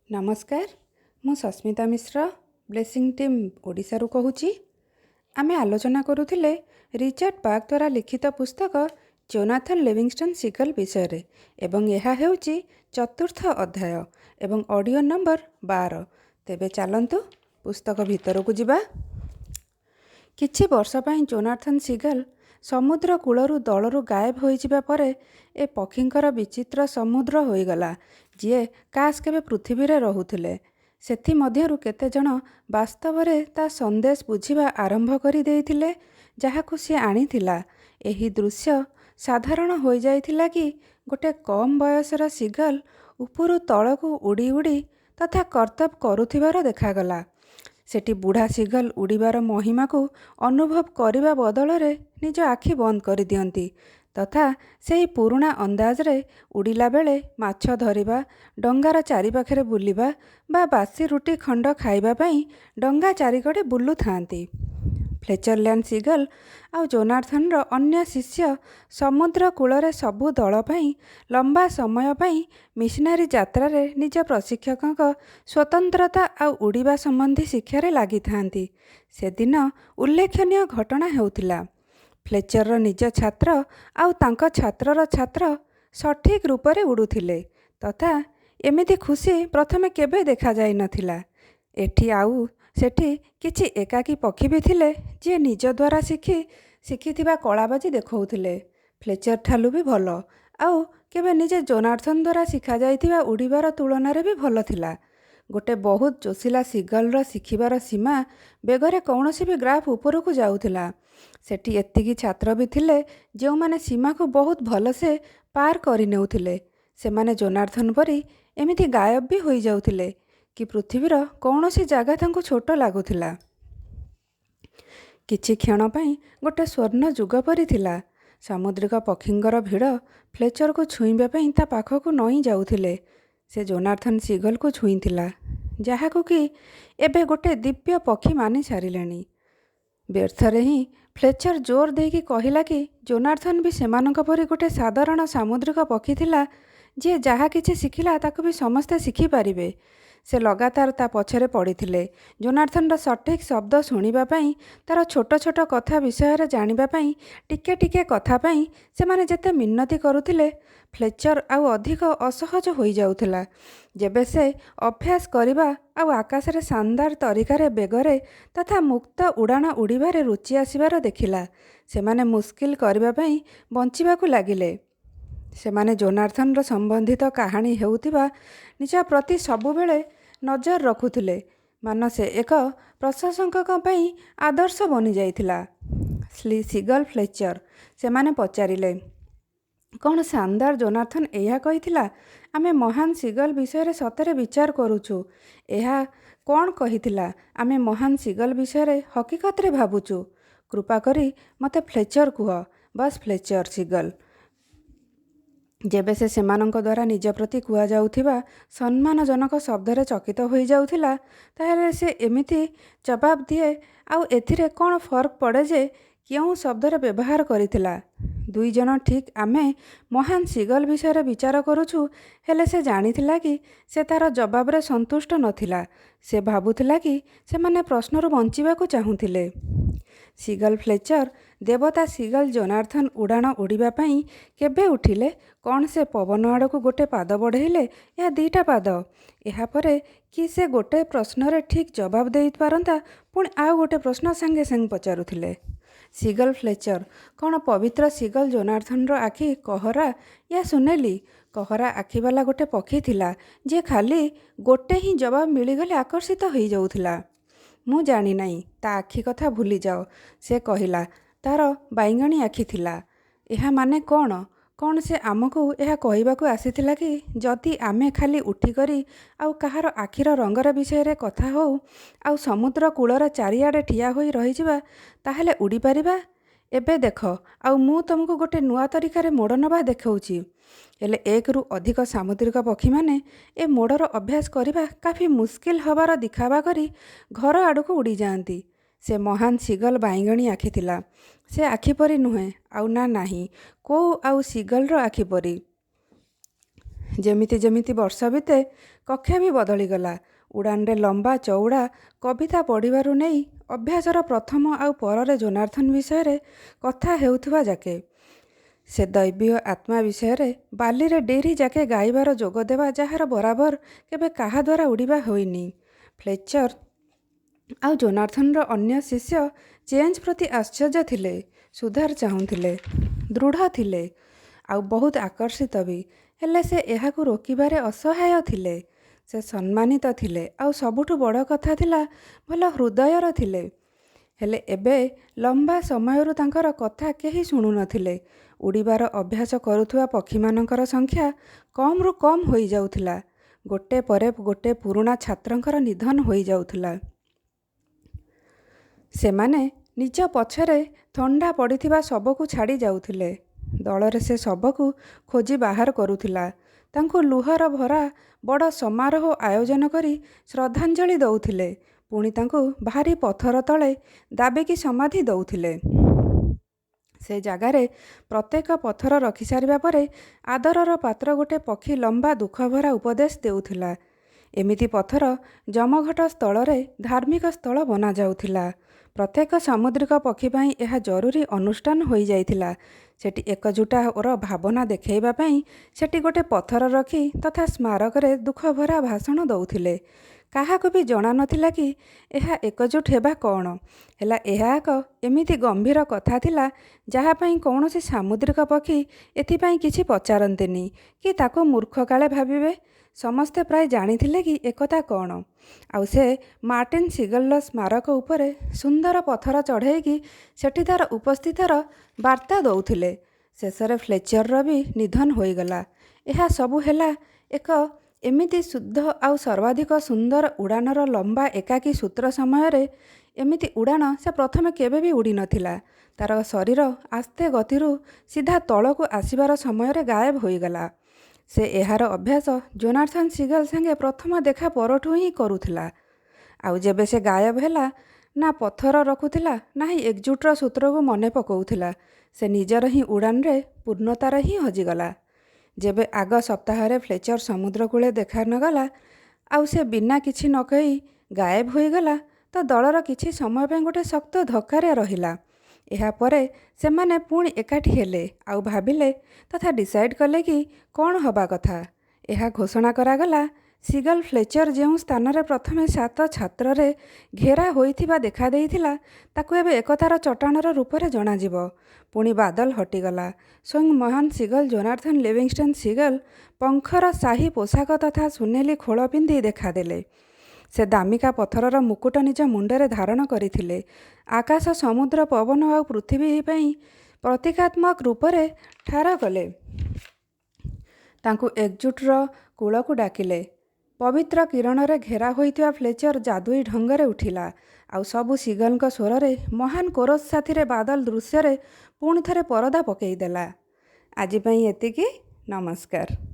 नमस्कार मु सस्मिता मिश्र blessing team ओडिशारू कहूची। आमे आलोचना करुथिले रिचर्ड पार्क द्वारा लिखित पुस्तक जोनाथन लिविंगस्टन सीगल विषय एवं यह हेउची चतुर्थ अध्याय एवं ऑडियो नंबर 12। तेबे चलंतु पुस्तक भितर को जिबा। किछि वर्ष पई जोनाथन सीगल समुद्र कूलरू दलरू गायब हो जिबा परे ए पक्षींकर विचित्र समुद्र होईगला जीए काश केबे पृथ्वी रे रहुथिले। सेथि मध्यरु केते जण वास्तव रे ता संदेश बुझिबा आरंभ करि देइथिले जाहाकु से आनिथिला। एही दृश्य साधारण होई जाइथिला कि गोटे कम बयसर सीगल उपरु तळकु उडी उडी तथा कर्तव्य करुथिबार देखागला। सेठी बुढ़ा सीगल उड़ीबार महिमा को अनुभव करने बदल रे निज आखि बंद कर दियंती तथा सेही पुराणा अंदाज रे उड़ीला बेले माछ धरिबा, डंगार चारिपाखरे बुलिबा बा बासी रुटी खंड खाइबा पई डंगा चारिकड़े बुलु थांती। फ्लेचरलैंड सीगल आउ जोनाथन रो अन्य शिष्य समुद्र कूलरे सबु दल पई लंबा समय पई मिशनारी यात्रा रे निज प्रशिक्षक स्वतंत्रता आउ उड़ीबा संबंधी शिक्षारे लागि थांती। से दिन उल्लेखनीय घटना हेउथिला। फ्लेचर रो निज छात्र आउ तांको छात्रर छात्र सठिक रूप रे उड़ुथिले तथा एमिति खुशी प्रथमे केबे देखा जाई नथिला। एठी आउ सेठी किछि एकाकी पक्षी भी थिले जे निज द्वारा शिखिथिबा कलाबाजी देखौथिले। फ्लेचर ठालु भी भल आउ केबे निजे जोनाथन द्वारा शिखा जाइथिबा उड़ीबार तुलन रे भी भल थिला। गोटे बहुत जोशिला सीगल रो शिखिबार सीमा बेगरे कौनसी भी ग्राफ ऊपर को जाउथिला। सेठी एतिकी छात्र भी थिले जो माने सीमा को बहुत भल से पार करि नेउथिले। से माने जोनाथन परी एमिति गायब भी होई जाउथिले कि पृथ्वीर कौनसी जगह तांको छोट लागुथिला। किछि क्षण पई गोटे स्वर्ण जुग परी थिला। सामुद्रिक पक्षींकर भिड़ फ्लेचर को छुईबा पई ता पाखकु नई जाउथिले। से जोनाथन सीगल को छुईथिला जहाकु कि एबे गोटे दिव्य पक्षी मानि सारिलेनी। व्यर्थरे ही फ्लेचर जोर देकी कहिला कि जोनाथन भी सेमानक परी गोटे साधारण सामुद्रिक पक्षी थिला जे जहा किछि शिखिला ताकु भी समस्ते शिखि पारिबे। से लगातार ता पछरे पड़िथिले जोनाथन रो सठिक शब्द सुनिबा पई तार छोट छोट कथा विषय रे जानिबा पई टिके टिके कथा पई से माने जेते मिन्नती करुथिले फ्लेचर आउ अधिक असहज होई जाउथिला। जेबे से अभ्यास करिबा आउ आकाश रे शानदार तरीका बेगरे तथा मुक्त उड़ाण उड़ीबारे रुचि आसिबार देखिला से माने मुस्किल करिबा पई बंचिबाकू लागिले। से माने जोनाथन रो संबंधित कहानी हेउथिबा निज प्रति सबुबेले नजर रखुथिले मान से एक प्रशासक पई आदर्श बनी जाइथिला। सीगल फ्लेचर से माने पचारिले कौन शानदार जोनाथन एहा कहिथिला। आमे महान सीगल विषय रे सतरे विचार करूछु। एहा कौन कहिथिला आमे महान सीगल विषय रे हकीकत रे भाबुछु। कृपा करी मते फ्लेचर कुह बस फ्लेचर सीगल। जेबे से सेमानंक द्वारा निज प्रति कुआ जाउथिबा सम्मानजनक शब्द रे चकित होई जाउथिला ताहेले से एमिति जवाब दिए आउ एथिरे कौन फर्क पड़े जे क्यों शब्द रे व्यवहार करिथिला। दुई जन ठीक आमे महान सीगल विषय रे विचार करूछु हेले से जानिथिला कि से तार जवाब रे संतुष्ट नथिला। से भाबुथिला कि से माने प्रश्नरु बंचिबाकू चाहुथिले। सीगल फ्लेचर देवता सीगल जोनाथन उड़ाण उड़ीबा पई केबे उठिले कौन से पवन आड़ को गोटे पाद बढ़ेले या दीटा पाद। एहा परे कि से गोटे प्रश्न रे ठीक जवाब दे पारंता पुणी आउ गोटे प्रश्न संगे संग पचारुथिले। सीगल फ्लेचर कौन पवित्र सीगल जोनाथन रो आखि कहरा या सुनेली। कहरा आखि वाला गोटे पक्षी थिला जे खाली गोटे ही जवाब मिलीगले आकर्षित हो जाउथिला। मु जानी नहीं ता आखि कथा भूली जाओ। से कहिला तार बाइगणी आखि थिला। एहा माने कौन कौन से आमको यह कहबाकू आसीथिला कि जदि आमे खाली उठिकरी आउ कहार आखिर रंगर विषय रे कथा हो आउ समुद्र कूलर चारिआडे ठिया होई रहिजिबा ताहेले उड़ी पारिबा। एबे देख आउ मु तुमको गोटे नुआ तरीका मोड़ नबा देखौची। हेले एक रु अधिक सामुद्रिक पक्षी माने ए मोड़र अभ्यास करिबा काफी मुस्किल हबार दिखावा करी घर आड़को उड़ी जाती। से महान सीगल बाइगणी आखि थिला। से आखि परी नुहे आउ ना नाही को आउ सीगल रो आखि परी। ଯେମିତି ଯେମିତି ବର୍ଷ ବିତେ କକ୍ଷା ବି ବଦଳିଗଲା। ଉଡ଼ାନରେ ଲମ୍ବା ଚଉଡ଼ା କବିତା ପଢ଼ିବାରୁ ନେଇ ଅଭ୍ୟାସର ପ୍ରଥମ ଆଉ ପରରେ ଜୋନାଥନ୍ ବିଷୟରେ କଥା ହେଉଥିବା ଯାକେ, ସେ ଦୈବୀୟ ଆତ୍ମା ବିଷୟରେ ବାଲିରେ ଡେରି ଯାକେ ଗାଇବାର ଯୋଗ ଦେବା ଯାହାର ବରାବର କେବେ କାହା ଦ୍ୱାରା ଉଡ଼ିବା ହୋଇନି। ଫ୍ଲେଚର ଆଉ ଜୋନାଥନ୍ର ଅନ୍ୟ ଶିଷ୍ୟ ଚେଞ୍ଜ ପ୍ରତି ଆଶ୍ଚର୍ଯ୍ୟ ଥିଲେ, ସୁଧାର ଚାହୁଁଥିଲେ, ଦୃଢ଼ ଥିଲେ ଆଉ ବହୁତ ଆକର୍ଷିତ ବି। ହେଲେ ସେ ଏହାକୁ ରୋକିବାରେ ଅସହାୟ ଥିଲେ। ସେ ସମ୍ମାନିତ ଥିଲେ ଆଉ ସବୁଠୁ ବଡ଼ କଥା ଥିଲା ଭଲ ହୃଦୟର ଥିଲେ। ହେଲେ ଏବେ ଲମ୍ବା ସମୟରୁ ତାଙ୍କର କଥା କେହି ଶୁଣୁନଥିଲେ। ଉଡ଼ିବାର ଅଭ୍ୟାସ କରୁଥିବା ପକ୍ଷୀମାନଙ୍କର ସଂଖ୍ୟା କମ୍ରୁ କମ୍ ହୋଇଯାଉଥିଲା। ଗୋଟେ ପରେ ଗୋଟେ ପୁରୁଣା ଛାତ୍ରଙ୍କର ନିଧନ ହୋଇଯାଉଥିଲା। ସେମାନେ ନିଜ ପଛରେ ଥଣ୍ଡା ପଡ଼ିଥିବା ଶବକୁ ଛାଡ଼ି ଯାଉଥିଲେ। ଦଳରେ ସେ ଶବକୁ ଖୋଜି ବାହାର କରୁଥିଲା। ତାଙ୍କୁ ଲୁହର ଭରା ବଡ଼ ସମାରୋହ ଆୟୋଜନ କରି ଶ୍ରଦ୍ଧାଞ୍ଜଳି ଦେଉଥିଲେ। ପୁଣି ତାଙ୍କୁ ଭାରି ପଥର ତଳେ ଦାବିକି ସମାଧି ଦେଉଥିଲେ। ସେ ଜାଗାରେ ପ୍ରତ୍ୟେକ ପଥର ରଖିସାରିବା ପରେ ଆଦରର ପାତ୍ର ଗୋଟେ ପକ୍ଷୀ ଲମ୍ବା ଦୁଃଖଭରା ଉପଦେଶ ଦେଉଥିଲା। ଏମିତି ପଥର ଜମଘଟ ସ୍ଥଳରେ ଧାର୍ମିକ ସ୍ଥଳ ବନାଯାଉଥିଲା। ପ୍ରତ୍ୟେକ ସାମୁଦ୍ରିକ ପକ୍ଷୀ ପାଇଁ ଏହା ଜରୁରୀ ଅନୁଷ୍ଠାନ ହୋଇଯାଇଥିଲା। ସେଠି ଏକଜୁଟର ଭାବନା ଦେଖାଇବା ପାଇଁ ସେଠି ଗୋଟେ ପଥର ରଖି ତଥା ସ୍ମାରକରେ ଦୁଃଖଭରା ଭାଷଣ ଦେଉଥିଲେ। କାହାକୁ ବି ଜଣା ନଥିଲା କି ଏହା ଏକଜୁଟ ହେବା କ'ଣ। ହେଲା ଏହା ଏକ ଏମିତି ଗମ୍ଭୀର କଥା ଥିଲା ଯାହା ପାଇଁ କୌଣସି ସାମୁଦ୍ରିକ ପକ୍ଷୀ ଏଥିପାଇଁ କିଛି ପଚାରନ୍ତିନି କି ତାକୁ ମୂର୍ଖ କାଳେ ଭାବିବେ। ସମସ୍ତେ ପ୍ରାୟ ଜାଣିଥିଲେ କି ଏକଥା କ'ଣ। ଆଉ ସେ ମାର୍ଟିନ୍ ସିଗଲ୍ର ସ୍ମାରକ ଉପରେ ସୁନ୍ଦର ପଥର ଚଢ଼େଇକି ସେଠି ତାର ଉପସ୍ଥିତିର ବାର୍ତ୍ତା ଦେଉଥିଲେ। ଶେଷରେ ଫ୍ଲେଚରର ବି ନିଧନ ହୋଇଗଲା। ଏହା ସବୁ ହେଲା ଏକ ଏମିତି ଶୁଦ୍ଧ ଆଉ ସର୍ବାଧିକ ସୁନ୍ଦର ଉଡ଼ାଣର ଲମ୍ବା ଏକାକୀ ସୂତ୍ର ସମୟରେ। ଏମିତି ଉଡ଼ାଣ ସେ ପ୍ରଥମେ କେବେ ବି ଉଡ଼ି ନଥିଲା। ତାର ଶରୀର ଆସ୍ତେ ଗତିରୁ ସିଧା ତଳକୁ ଆସିବାର ସମୟରେ ଗାୟବ ହୋଇଗଲା। ସେ ଏହାର ଅଭ୍ୟାସ ଜୋନାଥନ୍ ସିଗଲ୍ ସାଙ୍ଗେ ପ୍ରଥମ ଦେଖା ପରଠୁ ହିଁ କରୁଥିଲା। ଆଉ ଯେବେ ସେ ଗାୟବ ହେଲା, ନା ପଥର ରଖୁଥିଲା ନାହିଁ ଏକଜୁଟର ସୂତ୍ରକୁ ମନେ ପକାଉଥିଲା। ସେ ନିଜର ହିଁ ଉଡ଼ାନରେ ପୂର୍ଣ୍ଣତାରେ ହିଁ ହଜିଗଲା। ଯେବେ ଆଗ ସପ୍ତାହରେ ଫ୍ଲେଚର ସମୁଦ୍ର କୂଳେ ଦେଖା ନଗଲା ଆଉ ସେ ବିନା କିଛି ନ କହି ଗାୟବ ହୋଇଗଲା, ତ ଦଳର କିଛି ସମୟ ପାଇଁ ଗୋଟେ ଶକ୍ତ ଧକ୍କାରେ ରହିଲା। ଏହାପରେ ସେମାନେ ପୁଣି ଏକାଠି ହେଲେ ଆଉ ଭାବିଲେ ତଥା ଡିସାଇଡ୍ କଲେ କି କ'ଣ ହେବା କଥା। ଏହା ଘୋଷଣା କରାଗଲା ସିଗଲ୍ ଫ୍ଲେଚର ଯେଉଁ ସ୍ଥାନରେ ପ୍ରଥମେ 7 ଛାତ୍ରରେ ଘେରା ହୋଇଥିବା ଦେଖାଦେଇଥିଲା ତାକୁ ଏବେ ଏକତାର ଚଟାଣର ରୂପରେ ଜଣାଯିବ। ପୁଣି ବାଦଲ ହଟିଗଲା। ସ୍ୱୟଂ ମହାନ ସିଗଲ୍ ଜୋନାଥନ୍ ଲିଭିଂଷ୍ଟନ୍ ସିଗଲ୍ ପଙ୍ଖର ସାହି ପୋଷାକ ତଥା ସୁନେଲି ଖୋଳ ପିନ୍ଧି ଦେଖାଦେଲେ। ସେ ଦାମିକା ପଥରର ମୁକୁଟ ନିଜ ମୁଣ୍ଡରେ ଧାରଣ କରିଥିଲେ। ଆକାଶ, ସମୁଦ୍ର, ପବନ ଆଉ ପୃଥିବୀ ପାଇଁ ପ୍ରତୀକାତ୍ମକ ରୂପରେ ଠାର କଲେ। ତାଙ୍କୁ ଏକଜୁଟର କୂଳକୁ ଡାକିଲେ। ପବିତ୍ର କିରଣରେ ଘେରା ହୋଇଥିବା ଫ୍ଲେଚର ଯାଦୁଇ ଢଙ୍ଗରେ ଉଠିଲା ଆଉ ସବୁ ସିଗଲଙ୍କ ସ୍ୱରରେ ମହାନ କୋରସ୍ ସାଥିରେ ବାଦଲ ଦୃଶ୍ୟରେ ପୁଣି ଥରେ ପରଦା ପକାଇଦେଲା। ଆଜି ପାଇଁ ଏତିକି। ନମସ୍କାର।